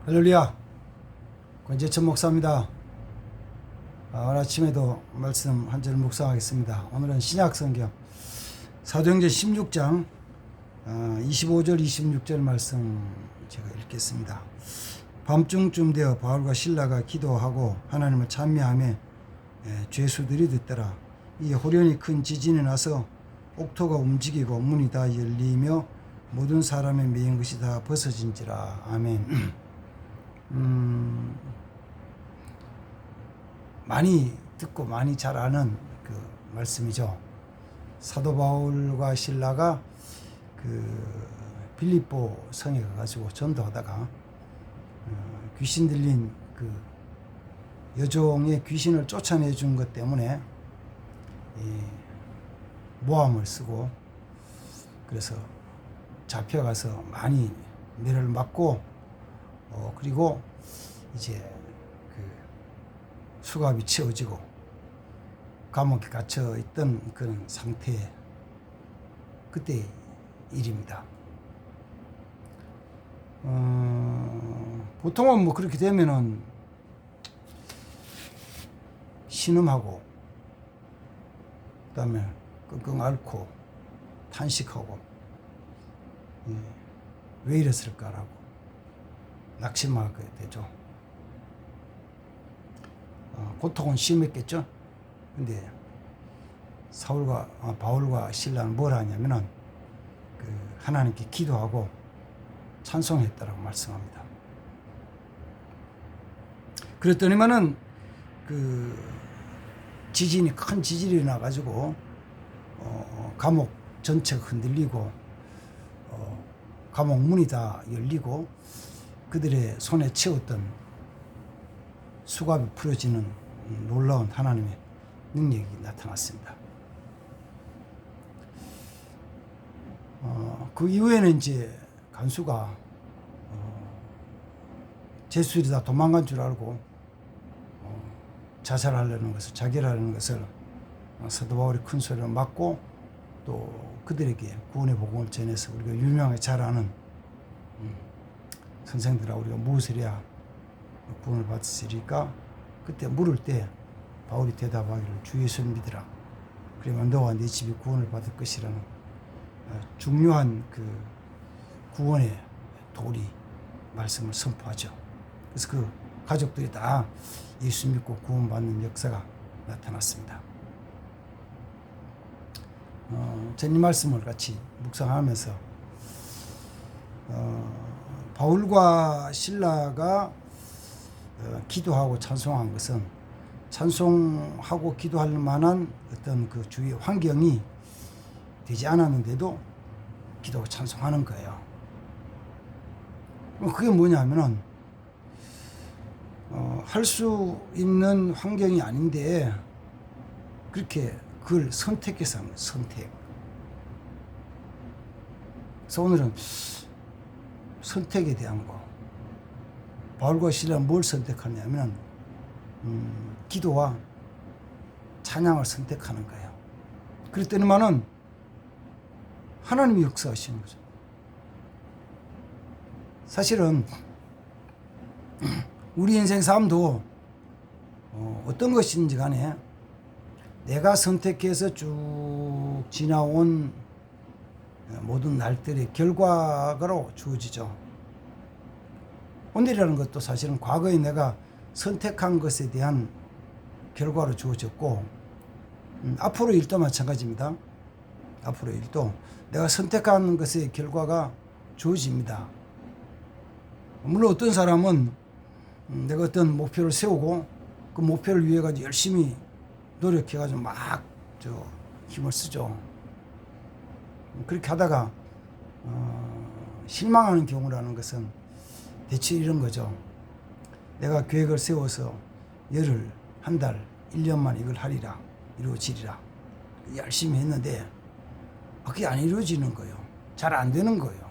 할렐루야, 권재천 목사입니다. 오늘 아침에도 말씀 한 절 묵상하겠습니다. 오늘은 신약성경 사도행전 16장 25절 26절 말씀 제가 읽겠습니다. 밤중쯤 되어 바울과 실라가 기도하고 하나님을 찬미하며 죄수들이 듣더라. 이 호련히 큰 지진이 나서 옥토가 움직이고 문이 다 열리며 모든 사람의 매인 것이 다 벗어진지라. 아멘. 많이 듣고 많이 잘 아는 그 말씀이죠. 사도 바울과 실라가 그 빌립보 성에 가가지고 전도하다가 귀신 들린 그 여종의 귀신을 쫓아내 준 것 때문에 모함을 쓰고 그래서 잡혀가서 많이 매를 맞고 그리고 이제 그 수갑이 채워지고 감옥에 갇혀 있던 그런 상태, 그때 일입니다. 보통은 뭐 그렇게 되면은 신음하고 그다음에 끙끙 앓고 탄식하고 왜 이랬을까라고 낙심하게 되죠. 고통은 심했겠죠. 근데 바울과 실라는 뭘 하냐면은 그 하나님께 기도하고 찬송했다라고 말씀합니다. 그랬더니만은 그 지진이 큰 지진이 나가지고 감옥 전체가 흔들리고 감옥 문이 다 열리고 그들의 손에 채웠던 수갑이 풀어지는 놀라운 하나님의 능력이 나타났습니다. 그 이후에는 이제 간수가 죄수들이 다 도망간 줄 알고 자살하려는 것을, 자결하려는 것을 사도 바울이 큰 소리로 막고 또 그들에게 구원의 복음을 전해서 우리가 유명하게 잘 아는 선생들아 우리가 무엇을 해야 구원을 받으리까? 그때 물을 때 바울이 대답하기를 주 예수를 믿으라. 그러면 너와 네 집이 구원을 받을 것이라는 중요한 그 구원의 도리 말씀을 선포하죠. 그래서 그 가족들이 다 예수 믿고 구원받는 역사가 나타났습니다. 전 이 말씀을 같이 묵상하면서 바울과 실라가 기도하고 찬송한 것은 찬송하고 기도할 만한 어떤 그 주위의 환경이 되지 않았는데도 기도하고 찬송하는 거예요. 그게 뭐냐면은 할 수 있는 환경이 아닌데 그렇게 그걸 선택해서 하는 거예요. 선택. 그래서 오늘은 선택에 대한 거. 바울과 실라는 뭘 선택하냐면 기도와 찬양을 선택하는 거예요. 그랬더니만은 하나님이 역사하시는 거죠. 사실은 우리 인생 삶도 어떤 것인지 간에 내가 선택해서 쭉 지나온 모든 날들의 결과로 주어지죠. 오늘이라는 것도 사실은 과거에 내가 선택한 것에 대한 결과로 주어졌고 앞으로 일도 마찬가지입니다. 앞으로 일도 내가 선택한 것의 결과가 주어집니다. 물론 어떤 사람은 내가 어떤 목표를 세우고 그 목표를 위해 가지고 열심히 노력해가지고 막 힘을 쓰죠. 그렇게 하다가 실망하는 경우라는 것은 대체 이런 거죠. 내가 계획을 세워서 열흘, 한 달, 1년만 이걸 하리라, 이루어지리라. 열심히 했는데 그게 안 이루어지는 거예요. 잘 안 되는 거예요.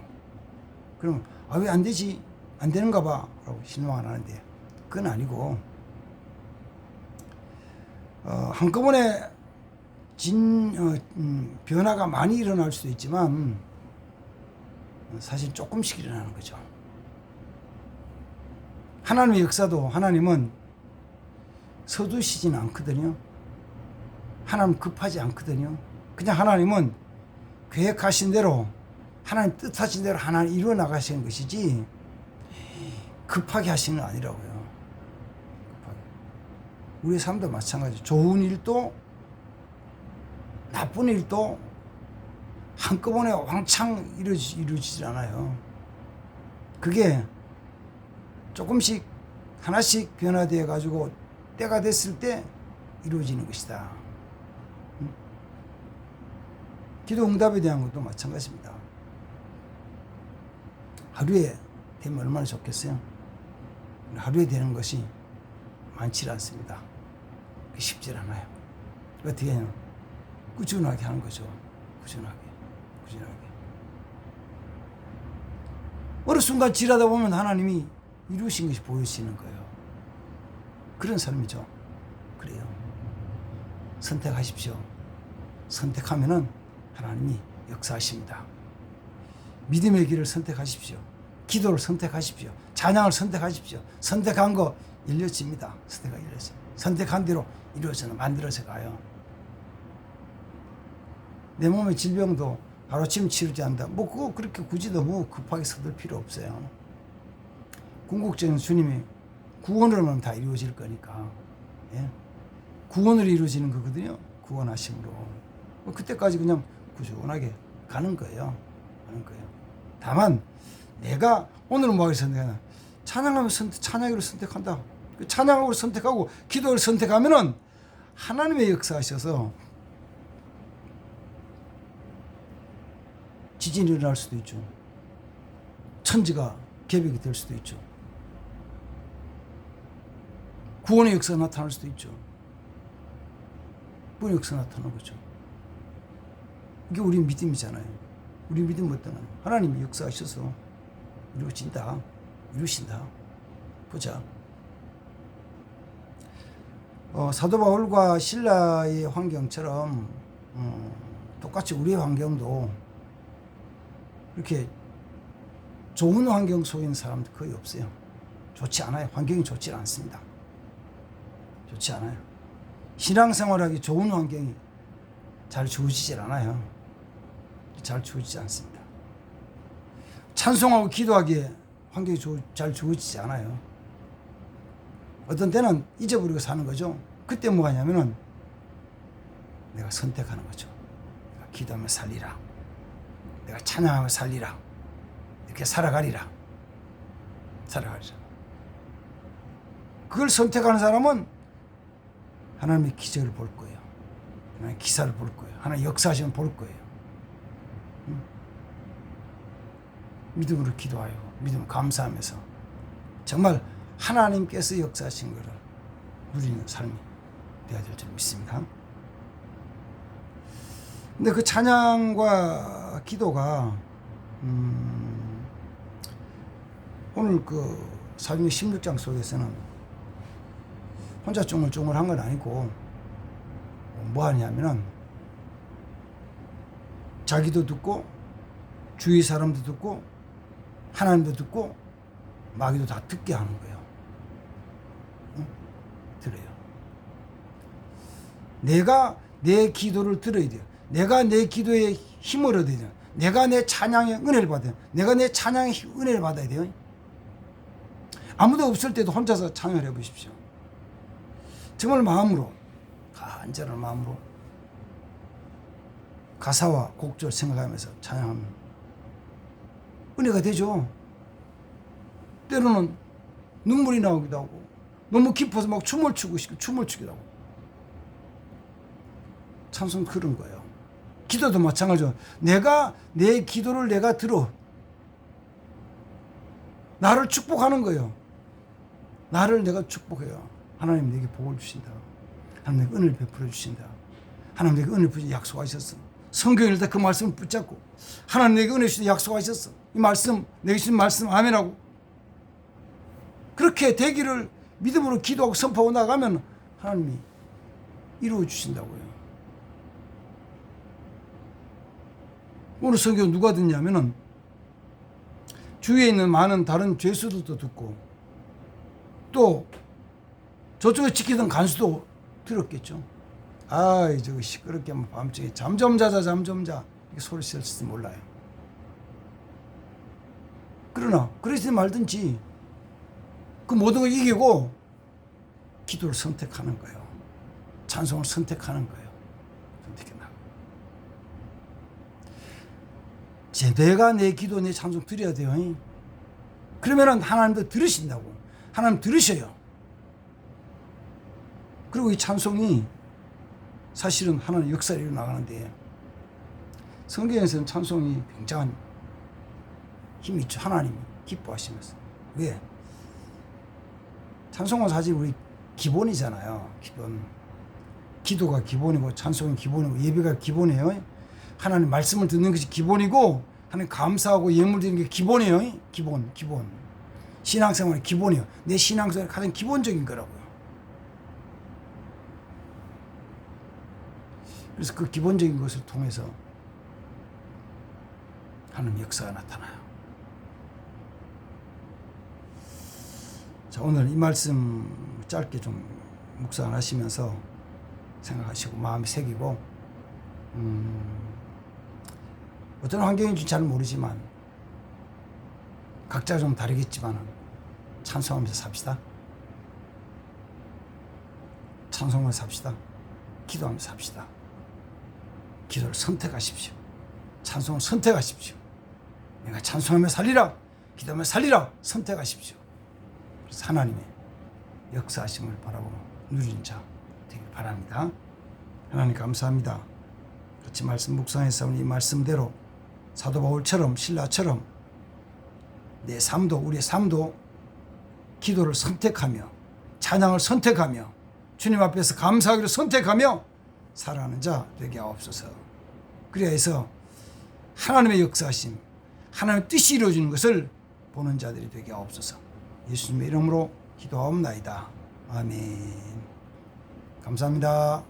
그럼 왜 안 되지? 안 되는가 봐 라고 실망을 하는데 그건 아니고 한꺼번에 변화가 많이 일어날 수도 있지만 사실 조금씩 일어나는 거죠. 하나님의 역사도 하나님은 서두시지는 않거든요. 하나님 급하지 않거든요. 그냥 하나님은 계획하신 대로 하나님 뜻하신 대로 하나님 이루어 나가시는 것이지 급하게 하시는 건 아니라고요. 급하게. 우리 삶도 마찬가지. 좋은 일도 나쁜 일도 한꺼번에 왕창 이루어지질 않아요. 그게 조금씩 하나씩 변화되어 가지고 때가 됐을 때 이루어지는 것이다. 기도 응답에 대한 것도 마찬가지입니다. 하루에 되면 얼마나 좋겠어요? 하루에 되는 것이 많지 않습니다. 쉽지 않아요. 어떻게 해요? 꾸준하게 하는 거죠. 꾸준하게. 어느 순간 지나다 보면 하나님이 이루신 것이 보여지는 거예요. 그런 삶이죠. 그래요. 선택하십시오. 선택하면은 하나님이 역사하십니다. 믿음의 길을 선택하십시오. 기도를 선택하십시오. 찬양을 선택하십시오. 선택한 거 이루어집니다. 선택한 대로 만들어져 가요. 내 몸의 질병도 하루아침 치르지 않는다. 그거 그렇게 굳이 너무 급하게 서둘 필요 없어요. 궁극적인 주님이 구원으로만 다 이루어질 거니까. 예? 구원으로 이루어지는 거거든요. 구원하심으로. 그때까지 그냥 꾸준하게 가는 거예요. 다만 내가 오늘은 뭐하게 선택하나? 찬양으로 선택한다. 찬양으로 선택하고 기도를 선택하면은 하나님의 역사하셔서 지진이 일어날 수도 있죠. 천지가 개벽이 될 수도 있죠. 구원의 역사가 나타날 수도 있죠. 구원의 역사가 나타나는 거죠. 이게 우리 믿음이잖아요. 우리 믿음 어떠나? 하나님이 역사하셔서 이루신다. 보자. 사도 바울과 신라의 환경처럼 똑같이 우리의 환경도 이렇게 좋은 환경 속에 있는 사람도 거의 없어요. 좋지 않아요. 환경이 좋지 않습니다. 좋지 않아요. 신앙생활하기 좋은 환경이 잘 주어지질 않아요. 잘 주어지지 않습니다. 찬송하고 기도하기에 환경이 잘 주어지지 않아요. 어떤 때는 잊어버리고 사는 거죠. 그때 뭐 하냐면은 내가 선택하는 거죠. 내가 기도하며 살리라. 내가 찬양하며 살리라. 이렇게 살아가리라. 그걸 선택하는 사람은 하나님의 기적을 볼 거예요. 하나님의 기사를 볼 거예요. 하나님의 역사하시면 볼 거예요. 믿음으로 기도하여 믿음 감사하면서 정말 하나님께서 역사하신 것을 누리는 삶이 되어야 될 줄 믿습니다. 근데 그 찬양과 기도가 오늘 그 사도행전 16장 속에서는 혼자 쫑글쫑글한 건 아니고 뭐 하냐면은 자기도 듣고 주위 사람도 듣고 하나님도 듣고 마귀도 다 듣게 하는 거예요. 들어요. 내가 내 기도를 들어야 돼요. 내가 내 기도에 힘을 얻어야 돼요. 내가 내 찬양의 은혜를 받아야 돼요. 내가 내 찬양의 은혜를 받아야 돼요. 아무도 없을 때도 혼자서 찬양을 해보십시오. 정말 마음으로, 간절한 마음으로 가사와 곡절 생각하면서 찬양하면 은혜가 되죠. 때로는 눈물이 나오기도 하고 너무 깊어서 막 춤을 추기도 하고. 찬송 그런 거예요. 기도도 마찬가지죠. 내가 내 기도를 내가 들어 나를 축복하는 거예요. 나를 내가 축복해요. 하나님 내게 복을 주신다. 하나님 내게 은혜를 베풀어 주신다. 하나님 내게 은혜를 부지 약속하셨어. 성경을 읽다 그 말씀을 붙잡고 하나님 내게 은혜 주신다 약속하셨어. 이 말씀 내게 주신 말씀 아멘하고 그렇게 되기를 믿음으로 기도하고 선포하고 나가면 하나님이 이루어 주신다고요. 오늘 성경 누가 듣냐면은 주위에 있는 많은 다른 죄수들도 듣고 또 저쪽에 지키던 간수도 들었겠죠. 아이 저거 시끄럽게 하면 밤중에 잠 좀 자자 잠 좀 자 이렇게 소리 쳤을지 몰라요. 그러나 그러지 말든지 그 모든 걸 이기고 기도를 선택하는 거예요. 찬송을 선택하는 거예요. 선택해 나가. 내가 내 기도 내 찬송 드려야 돼요. 그러면은 하나님도 들으신다고. 하나님 들으셔요. 그리고 이 찬송이 사실은 하나님 역사를 일어나가는데 성경에서는 찬송이 굉장한 힘이 있죠. 하나님이 기뻐하시면서. 왜? 찬송은 사실 우리 기본이잖아요. 기본. 기도가 기본이고 찬송이 기본이고 예배가 기본이에요. 하나님 말씀을 듣는 것이 기본이고 하나님 감사하고 예물 드리는 게 기본이에요. 기본. 신앙생활의 기본이에요. 내 신앙생활의 가장 기본적인 거라고요. 그래서 그 기본적인 것을 통해서 하나님 역사가 나타나요. 자, 오늘 이 말씀 짧게 좀 묵상을 하시면서 생각하시고 마음에 새기고 어떤 환경인지 잘 모르지만 각자 좀 다르겠지만 찬송하면서 삽시다. 찬송하면서 삽시다. 기도하면서 삽시다. 기도를 선택하십시오. 찬송을 선택하십시오. 내가 찬송하며 살리라. 기도하며 살리라. 선택하십시오. 그래서 하나님의 역사하심을 바라보고 누리는 자 되길 바랍니다. 하나님 감사합니다. 같이 말씀 묵상해서 이 말씀대로 사도 바울처럼 신라처럼 내 삶도 우리의 삶도 기도를 선택하며 찬양을 선택하며 주님 앞에서 감사하기를 선택하며 살아가는 자 되게 하옵소서. 그래야 해서 하나님의 역사하심 하나님의 뜻이 이루어지는 것을 보는 자들이 되게 하옵소서. 예수님의 이름으로 기도하옵나이다. 아멘. 감사합니다.